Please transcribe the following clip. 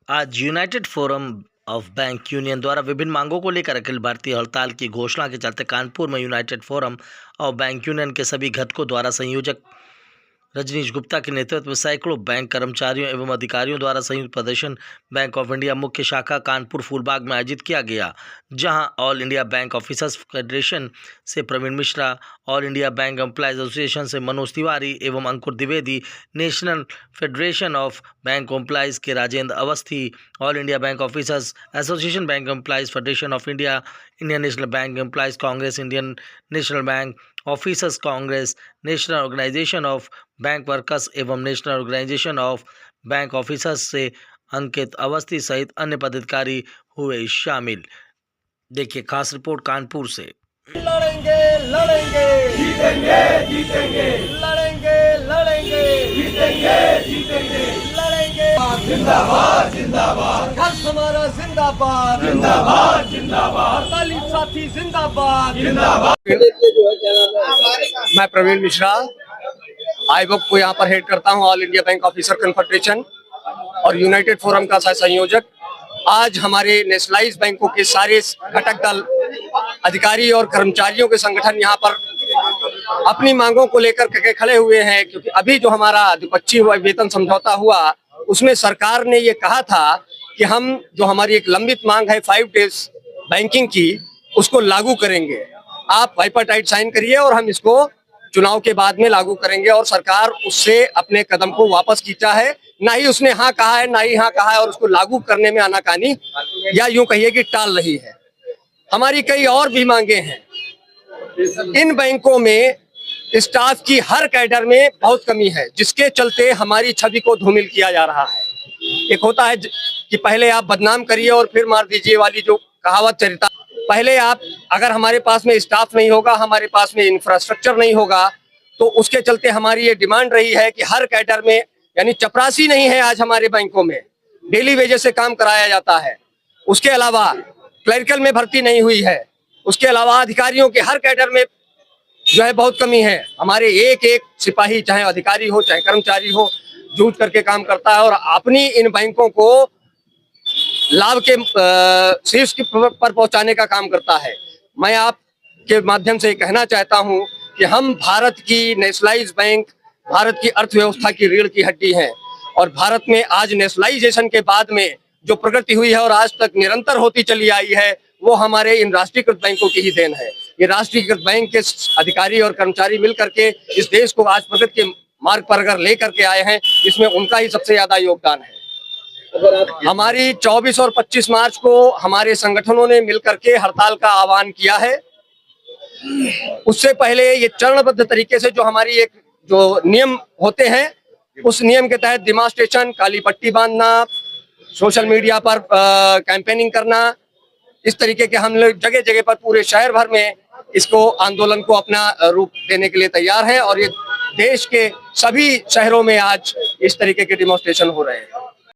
आज United forum of bank union द्वारा विभिन्न मांगों को लेकर अखिल भारतीय हड़ताल की घोषणा के चलते कानपुर में United forum of bank union के सभी घटकों द्वारा संयोजक रजनीश गुप्ता के नेतृत्व में सैकड़ों बैंक कर्मचारियों एवं अधिकारियों द्वारा संयुक्त प्रदर्शन बैंक ऑफ इंडिया मुख्य शाखा कानपुर फूलबाग में आयोजित किया गया, जहां all India bank officers federation से Praveen Mishra, all India bank employees association से मनोज तिवारी एवं Ankur Dwivedi, national federation of bank employees के Rajendra Awasthi, all India bank officers association, bank employees federation of India, Indian national bank employees congress, Indian national bank officers congress, national organisation of bank workers एवं national organisation of bank officers से अंकित अवस्थी सहित अन्य पदाधिकारी हुए शामिल। देखिए खास रिपोर्ट कानपुर से। लड़ेंगे लड़ेंगे जीतेंगे जीतेंगे, लड़ेंगे लड़ेंगे जीतेंगे जीतेंगे, लड़ेंगे जिंदाबाद जिंदाबाद, खर्च हमारा जिंदाबाद जिंदाबाद जिंदाबाद, हड़ताली साथी जिंदाबाद जिंदाबाद। मैं प्रवीण मिश्रा आईबक को यहाँ पर हेड करता हूँ, all India bank officer confederation और यूनाइटेड फोरम का सह संयोजक। आज हमारे नेशनलाइज बैंकों के सारे घटक दल, अधिकारी और कर्मचारियों के संगठन यहाँ पर अपनी मांगों को लेकर के खड़े हुए हैं, क्योंकि अभी जो हमारा द्विपक्षीय वेतन समझौता हुआ उसमें सरकार ने ये कहा था कि हम जो हमारी एक लंबित मांग है 5 डेज बैंकिंग की, उसको लागू करेंगे। आप बाइपार्टाइट साइन करिए और हम इसको चुनाव के बाद में लागू करेंगे। और सरकार उससे अपने कदम को वापस खींचा है, ना ही उसने हाँ कहा है ना ही हाँ कहा है, और उसको लागू करने में आनाकानी या यूं कहिए कि टाल रही है। हमारी कई और भी मांगे हैं। इन बैंकों में स्टाफ की हर कैडर में बहुत कमी है, जिसके चलते हमारी छवि को धूमिल किया जा रहा है। एक होता है कि पहले आप बदनाम करिए और फिर मार दीजिए वाली जो कहावत चरिता, पहले आप अगर हमारे पास में स्टाफ नहीं होगा, हमारे पास में इंफ्रास्ट्रक्चर नहीं होगा, तो उसके चलते हमारी ये डिमांड रही है कि हर कैडर में, यानी चपरासी नहीं है आज हमारे बैंकों में, डेली वेजेस से काम कराया जाता है। उसके अलावा क्लरिकल में भर्ती नहीं हुई है। उसके अलावा अधिकारियों के हर कैडर में जो है बहुत कमी है। हमारे एक एक सिपाही, चाहे अधिकारी हो चाहे कर्मचारी हो, जूझ करके काम करता है और अपनी इन बैंकों को लाभ के शीर्ष पर पहुंचाने का काम करता है। मैं आपके माध्यम से कहना चाहता हूं कि हम भारत की नेशनलाइज बैंक भारत की अर्थव्यवस्था की रीढ़ की हड्डी हैं, और भारत में आज नेशनलाइजेशन के बाद में जो प्रगति हुई है और आज तक निरंतर होती चली आई है, वो हमारे इन राष्ट्रीयकृत बैंकों की ही देन है। ये राष्ट्रीयकृत बैंक के अधिकारी और कर्मचारी मिलकर के इस देश को आज प्रगति के मार्ग पर अगर लेकर के आए हैं, इसमें उनका ही सबसे ज्यादा योगदान है। हमारी 24 और 25 मार्च को हमारे संगठनों ने मिलकर के हड़ताल का आह्वान किया है। उससे पहले ये चरणबद्ध तरीके से जो हमारी एक जो नियम होते हैं, उस नियम के तहत डिमांस्ट्रेशन, काली पट्टी बांधना, सोशल मीडिया पर कैंपेनिंग करना, इस तरीके के हम लोग जगह जगह पर पूरे शहर भर में इसको आंदोलन को अपना रूप देने के लिए तैयार है। और ये देश के सभी शहरों में आज इस तरीके के डिमॉन्स्ट्रेशन हो रहे हैं।